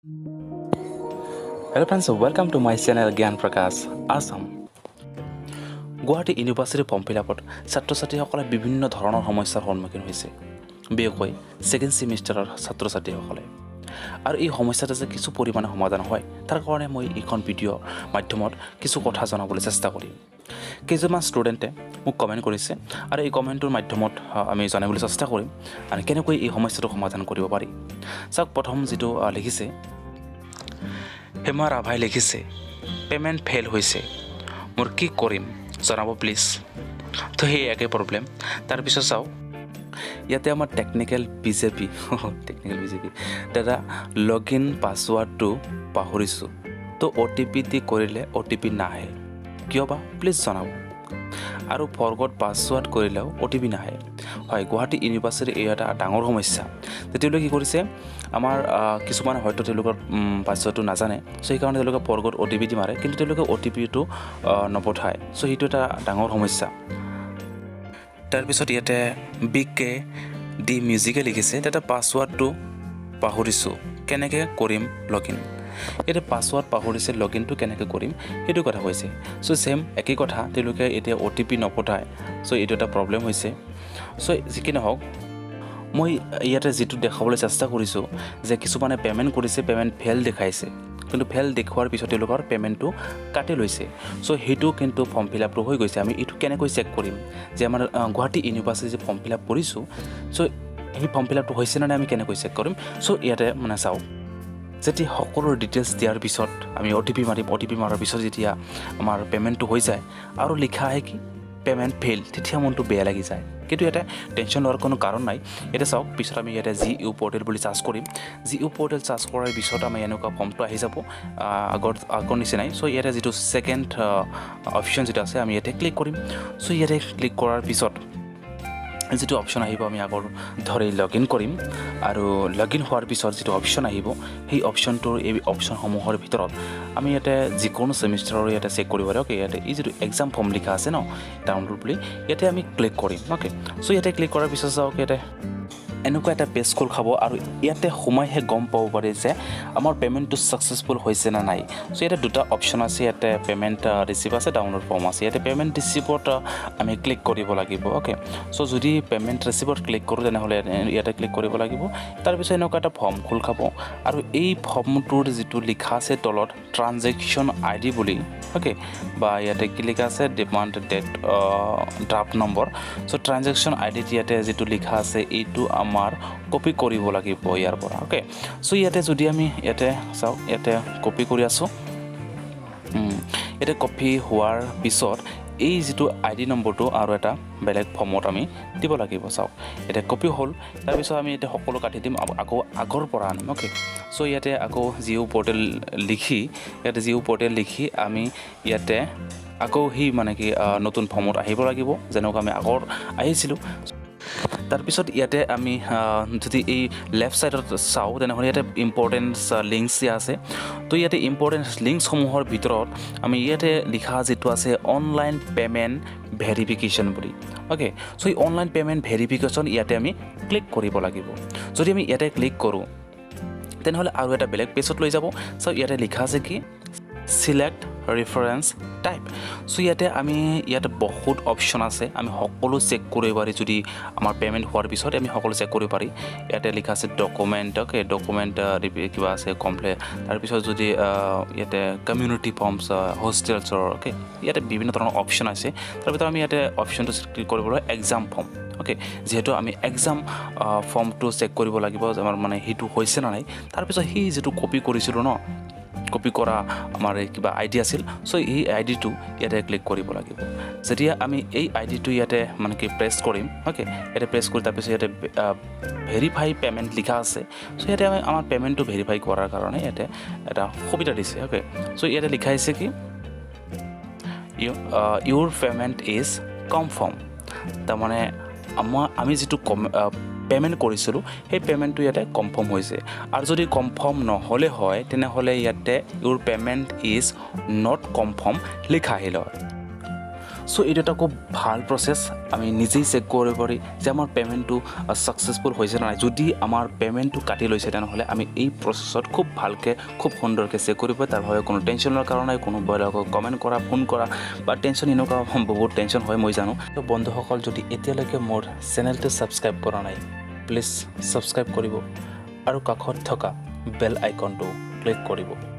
Hello friends, welcome to my channel Gyan Prakash Assam. Guwahati university form ফিলআপত ছাত্ৰ ছাত্ৰীসকলে বিভিন্ন ধৰণৰ সমস্যাৰ সন্মুখীন হৈছে, বিশেষকৈ ছেকেণ্ড ছেমিষ্টাৰৰ ছাত্ৰ ছাত্ৰীসকলে। আৰু এই সমস্যাটো যে কিছু পৰিমাণে সমাধান হয়, তাৰ কাৰণে মই এইখন ভিডিঅ'ৰ মাধ্যমত কিছু কথা জনাবলৈ চেষ্টা কৰিম। কেইজনমান ষ্টুডেণ্টে মোক কমেণ্ট কৰিছে আৰু এই কমেণ্টৰ মাধ্যমত আমি জানিবলৈ চেষ্টা কৰিম আৰু কেনেকৈ এই সমস্যাটো সমাধান কৰিব পাৰি। চাওক, প্ৰথম যিটো লিখিছে হেমা ৰাভাই লিখিছে, পে'মেণ্ট ফেইল হৈছে, মোৰ কি কৰিম জনাব প্লিজ। তো সেই একে প্ৰব্লেম। তাৰপিছত চাওক, ইয়াতে আমাৰ টেকনিকেল বিজেপি দাদা লগ ইন পাছৱাৰ্ডটো পাহৰিছোঁ, তো OTP দি কৰিলে OTP নাহে, কিয় বা প্লিজ জনাব। আৰু ফৰগট পাছৱাৰ্ড কৰিলেও OTP নাহে। হয়, গুৱাহাটী ইউনিভাৰ্চিটিৰ এই এটা ডাঙৰ সমস্যা। তেওঁলোকে কি কৰিছে, আমাৰ কিছুমান হয়তো তেওঁলোকৰ পাছৱাৰ্ডটো নাজানে, চ' সেইকাৰণে তেওঁলোকে ফৰগট OTP দি মাৰে, কিন্তু তেওঁলোকে OTPটো নপঠায়। চ' সেইটো এটা ডাঙৰ সমস্যা। তাৰপিছত ইয়াতে BK ডি মিউজিকে লিখিছে, তাতে পাছৱাৰ্ডটো পাহৰিছোঁ, কেনেকৈ কৰিম লগ ইন। এতিয়া পাছৱাৰ্ড পাহৰিছে, লগ ইনটো কেনেকৈ কৰিম সেইটো কথা কৈছে। চ' ছেম একেই কথা, তেওঁলোকে এতিয়া OTP নপঠায়। চ' এইটো এটা প্ৰব্লেম হৈছে। চ' যি কি নহওক, মই ইয়াতে যিটো দেখাবলৈ চেষ্টা কৰিছোঁ যে কিছুমানে পে'মেণ্ট কৰিছে, পে'মেণ্ট ফেইল দেখাইছে, কিন্তু ফেইল দেখুৱাৰ পিছত তেওঁলোকৰ পে'মেণ্টটো কাটি লৈছে। চ' সেইটো কিন্তু ফৰ্ম ফিলআপটো হৈ গৈছে। আমি এইটো কেনেকৈ চেক কৰিম যে আমাৰ গুৱাহাটী ইউনিভাৰ্চিটি যে ফৰ্ম ফিলআপ কৰিছোঁ, চ' সেই ফৰ্ম ফিলআপটো হৈছে নে আমি কেনেকৈ চেক কৰিম। চ' ইয়াতে চাওক, যেতিয়া সকলো ডিটেইলছ দিয়াৰ পিছত আমি OTP মাৰিম, OTP মাৰাৰ পিছত যেতিয়া আমাৰ পে'মেণ্টটো হৈ যায় আৰু লিখা আহে কি পে'মেণ্ট ফেইল, তেতিয়া মনটো বেয়া লাগি যায়। কিন্তু ইয়াতে টেনশ্যন লোৱাৰ কোনো কাৰণ নাই। এতিয়া চাওক, পিছত আমি ইয়াতে GU পৰ্টেল বুলি চাৰ্চ কৰিম। GU পৰ্টেল চাৰ্চ কৰাৰ পিছত আমি এনেকুৱা ফৰ্মটো আহি যাব আগৰ নিচিনাই। চ' ইয়াতে যিটো ছেকেণ্ড অপশ্যন যিটো আছে, আমি ইয়াতে ক্লিক কৰিম। চ' ইয়াতে ক্লিক কৰাৰ পিছত যিটো অপশ্যন আহিব, আমি আগৰ ধৰি লগ ইন কৰিম। আৰু লগ ইন হোৱাৰ পিছত যিটো অপশ্যন আহিব, সেই অপশ্যনটোৰ এই অপশ্যনসমূহৰ ভিতৰত আমি ইয়াতে যিকোনো ছেমিষ্টাৰৰ ইয়াতে চেক কৰিব লাগে। অ'কে, ইয়াতে এই যিটো এক্সাম ফৰ্ম লিখা আছে ন, ডাউনলোড বুলি, ইয়াতে আমি ক্লিক কৰিম। অ'কে, চ' ইয়াতে ক্লিক কৰাৰ পিছত চাওক, ইয়াতে এনেকুৱা এটা পেজ খোল খাব আৰু ইয়াতে সোমাইহে গম পাব পাৰি যে আমাৰ পে'মেণ্টটো ছাকচেছফুল হৈছে নে নাই। চ' ইয়াতে দুটা অপশ্যন আছে, ইয়াতে পে'মেণ্ট ৰিচিভ আছে, ডাউনলোড ফৰ্ম আছে। ইয়াতে পে'মেণ্ট ৰিচিভত আমি ক্লিক কৰিব লাগিব। অ'কে, চ' যদি পে'মেণ্ট ৰিচিভত ক্লিক কৰোঁ, তেনেহ'লে ইয়াতে ক্লিক কৰিব লাগিব। তাৰপিছত এনেকুৱা এটা ফৰ্ম খোল খাব আৰু এই ফৰ্মটোৰ যিটো লিখা আছে তলত ট্ৰানজেকশ্যন ID বুলি, অ'কে, বা ইয়াতে কি লিখা আছে ডিমাণ্ড ডেট ড্ৰাফ্ট নম্বৰ। চ' ট্ৰানজেকশ্যন ID ইয়াতে যিটো লিখা আছে, এইটো আমাৰ কপি কৰিব লাগিব ইয়াৰ পৰা। অ'কে, চ' ইয়াতে যদি আমি ইয়াতে চাওক, ইয়াতে কপি কৰি আছোঁ। ইয়াতে কপি হোৱাৰ পিছত এই যিটো ID নম্বৰটো আৰু এটা বেলেগ ফৰ্মত আমি দিব লাগিব। চাওক, এতিয়া কপি হ'ল। তাৰপিছত আমি এতিয়া সকলো কাটি দিম, আকৌ আগৰ পৰা আনিম। অ'কে, চ' ইয়াতে আকৌ GU পৰ্টেল লিখি আমি ইয়াতে আকৌ সেই কি নতুন ফৰ্মত আহিব লাগিব, যেনেকুৱা আমি আগৰ আহিছিলোঁ। তাৰপিছত ইয়াতে আমি যদি এই লেফ্ট ছাইডত চাওঁ, তেনেহ'লে ইয়াতে ইম্পৰ্টেণ্ট লিংকছ আছে। তো ইয়াতে ইম্পৰ্টেণ্ট লিংকছসমূহৰ ভিতৰত আমি ইয়াতে লিখা যিটো আছে অনলাইন পে'মেণ্ট ভেৰিফিকেশ্যন বুলি। অ'কে, চ' এই অনলাইন পে'মেণ্ট ভেৰিফিকেশ্যন ইয়াতে আমি ক্লিক কৰিব লাগিব। যদি আমি ইয়াতে ক্লিক কৰোঁ, তেনেহ'লে আৰু এটা বেলেগ পেজত লৈ যাব। চ' ইয়াতে লিখা আছে কি চিলেক্ট ৰেফাৰেঞ্চ টাইপ। চ' ইয়াতে বহুত অপশ্যন আছে, আমি সকলো চেক কৰিব পাৰি। যদি আমাৰ পে'মেণ্ট হোৱাৰ পিছত আমি সকলো চেক কৰিব পাৰি। ইয়াতে লিখা আছে ডকুমেণ্ট, অ'কে, ডকুমেণ্ট কিবা আছে কমপ্লেট। তাৰপিছত যদি ইয়াতে কমিউনিটি ফৰ্মছ, হোষ্টেলছৰ, অ'কে, ইয়াতে বিভিন্ন ধৰণৰ অপশ্যন আছে। তাৰপিছত আমি ইয়াতে অপশ্যনটো ক্লিক কৰিব লাগিব এক্সাম ফৰ্ম। অ'কে, যিহেতু আমি এক্সাম ফৰ্মটো চেক কৰিব লাগিব যে আমাৰ সেইটো হৈছে নে নাই। তাৰপিছত সেই যিটো কপি কৰিছিলোঁ ন, কপি কৰা আমাৰ কিবা ID আছিল, চ' এই IDটো ইয়াতে ক্লিক কৰিব লাগিব। যেতিয়া আমি এই IDটো ইয়াতে প্ৰেছ কৰিম, অ'কে, ইয়াতে প্ৰেছ কৰি তাৰপিছত ইয়াতে ভেৰিফাই পে'মেণ্ট লিখা আছে। চ' ইয়াতে আমাৰ পে'মেণ্টটো ভেৰিফাই কৰাৰ কাৰণে ইয়াতে এটা সুবিধা দিছে। অ'কে, চ' ইয়াতে লিখা আছে কি ইউৰ পে'মেণ্ট ইজ কনফাৰ্ম। তাৰমানে আমি যিটো পে'মেণ্ট কৰিছিলোঁ, সেই পে'মেণ্টটো ইয়াতে কনফাৰ্ম হৈছে। আৰু যদি কনফাৰ্ম নহ'লে হয়, তেনেহ'লে ইয়াতে ইউৰ পে'মেণ্ট ইজ নট কনফাৰ্ম লিখা আহিল হয়। চ' এইটো এটা খুব ভাল প্ৰচেছ আমি নিজেই চেক কৰিব পাৰি যে আমাৰ পে'মেণ্টটো ছাকচেছফুল হৈছে নাই যদি আমাৰ পে'মেণ্টটো কাটি লৈছে তেনেহ'লে আমি এই প্ৰচেছত খুব ভালকৈ খুব সুন্দৰকৈ চেক কৰিব তাৰ বাবে কোনো টেনশ্যনৰ কাৰণে কোনো বেলেগক কমেণ্ট কৰা ফোন কৰা বা টেনশ্যন এনেকুৱা বহুত টেনশ্যন হয় মই জানো তো বন্ধুসকল যদি এতিয়ালৈকে মোৰ চেনেলটো ছাবস্ক্ৰাইব কৰা নাই প্লিজ ছাবস্ক্ৰাইব কৰিব আৰু কাষত থকা বেল আইকনটো ক্লিক কৰিব